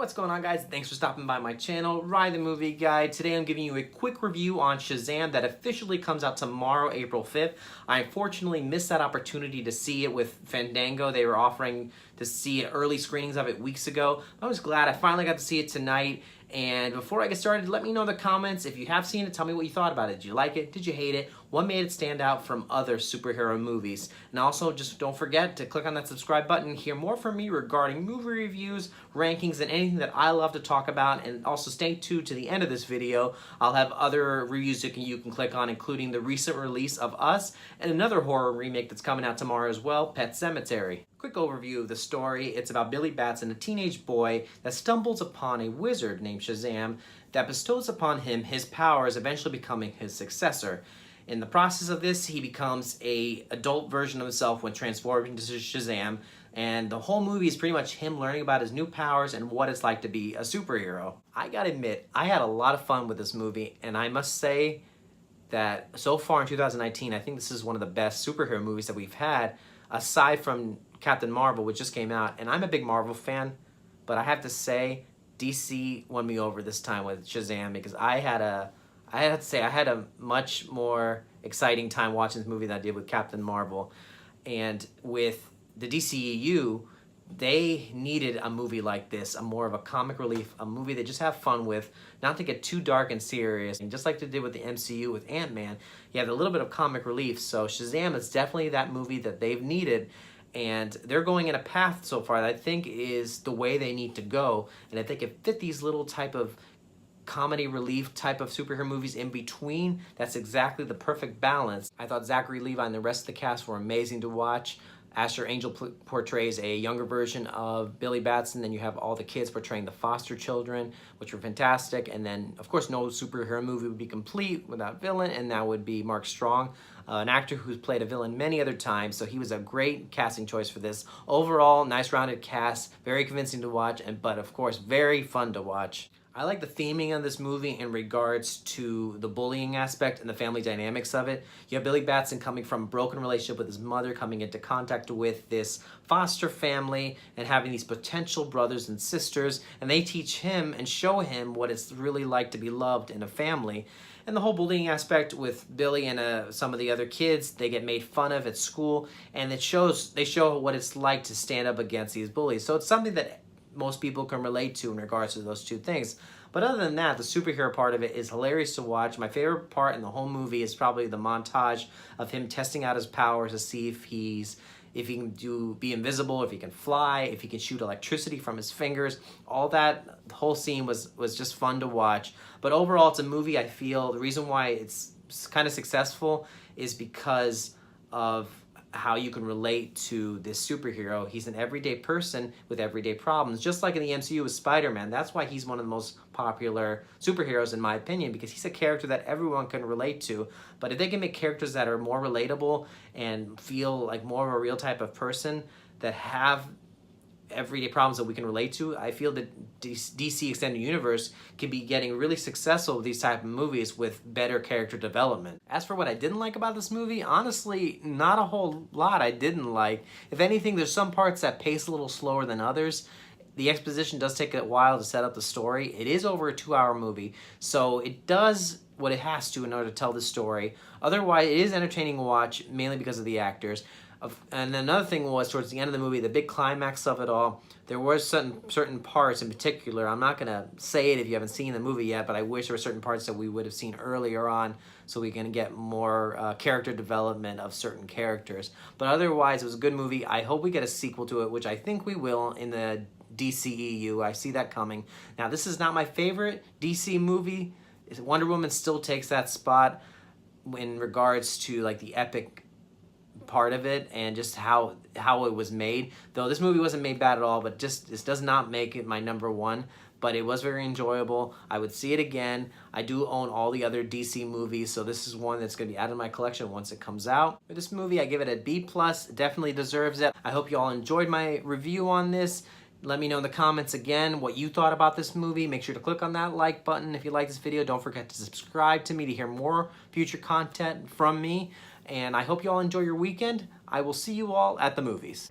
What's going on, guys? Thanks for stopping by my channel, Ride the Movie Guide. Today I'm giving you a quick review on Shazam that officially comes out tomorrow, April 5th. I unfortunately missed that opportunity to see it with Fandango. They were offering to see early screenings of it weeks ago. I was glad I finally got to see it tonight. And before I get started, let me know in the comments. If you have seen it, tell me what you thought about it. Did you like it? Did you hate it? What made it stand out from other superhero movies? And also, just don't forget to click on that subscribe button. Hear more from me regarding movie reviews, rankings, and anything that I love to talk about. And also stay tuned to the end of this video. I'll have other reviews you can click on, including the recent release of Us and another horror remake that's coming out tomorrow as well, Pet Sematary. Quick overview of the story. It's about Billy Batson, a teenage boy that stumbles upon a wizard named Shazam that bestows upon him his powers, eventually becoming his successor. In the process of this, he becomes an adult version of himself when transformed into Shazam, and the whole movie is pretty much him learning about his new powers and what it's like to be a superhero. I gotta admit, I had a lot of fun with this movie, and I must say that so far in 2019, I think this is one of the best superhero movies that we've had, aside from Captain Marvel, which just came out. And I'm a big Marvel fan, but I have to say DC won me over this time with Shazam, because I had a much more exciting time watching this movie than I did with Captain Marvel. And with the DCEU, they needed a movie like this, a more of a comic relief, a movie they just have fun with, not to get too dark and serious. And just like they did with the MCU with Ant-Man, you have a little bit of comic relief. So Shazam is definitely that movie that they've needed. And they're going in a path so far that I think is the way they need to go. And if they could fit these little type of comedy relief type of superhero movies in between, that's exactly the perfect balance. I thought Zachary Levi and the rest of the cast were amazing to watch. Asher Angel portrays a younger version of Billy Batson. Then you have all the kids portraying the foster children, which were fantastic. And then, of course, no superhero movie would be complete without villain, and that would be Mark Strong, an actor who's played a villain many other times. So he was a great casting choice for this. Overall, nice rounded cast, very convincing to watch, but of course, very fun to watch. I like the theming of this movie in regards to the bullying aspect and the family dynamics of it. You have Billy Batson coming from a broken relationship with his mother, coming into contact with this foster family and having these potential brothers and sisters, and they teach him and show him what it's really like to be loved in a family. And the whole bullying aspect with Billy and some of the other kids, they get made fun of at school, and they show what it's like to stand up against these bullies. So it's something that most people can relate to in regards to those two things. But other than that, the superhero part of it is hilarious to watch. My favorite part in the whole movie is probably the montage of him testing out his powers to see if he can be invisible, if he can fly, if he can shoot electricity from his fingers. All that, the whole scene was just fun to watch. But overall, it's a movie I feel the reason why it's kind of successful is because of how you can relate to this superhero. He's an everyday person with everyday problems, just like in the MCU with Spider-Man. That's why he's one of the most popular superheroes in my opinion, because he's a character that everyone can relate to. But if they can make characters that are more relatable and feel like more of a real type of person that have everyday problems that we can relate to, I feel that DC Extended Universe can be getting really successful with these type of movies with better character development. As for what I didn't like about this movie, honestly, not a whole lot I didn't like. If anything, there's some parts that pace a little slower than others. The exposition does take a while to set up the story. It is over a 2-hour movie, so it does what it has to in order to tell the story. Otherwise, it is entertaining to watch, mainly because of the actors. And another thing was, towards the end of the movie, the big climax of it all, there were certain parts in particular. I'm not going to say it if you haven't seen the movie yet, but I wish there were certain parts that we would have seen earlier on so we can get more character development of certain characters. But otherwise, it was a good movie. I hope we get a sequel to it, which I think we will in the DCEU. I see that coming. Now, this is not my favorite DC movie. Wonder Woman still takes that spot in regards to like the epic part of it and just how it was made. Though this movie wasn't made bad at all, but just this does not make it my #1. But it was very enjoyable. I would see it again. I do own all the other DC movies, so this is one that's going to be added to my collection once it comes out. For this movie, I give it a B+. It definitely deserves it. I hope you all enjoyed my review on this. Let me know in the comments again what you thought about this movie. Make sure to click on that like button if you like this video. Don't forget to subscribe to me to hear more future content from me. And I hope you all enjoy your weekend. I will see you all at the movies.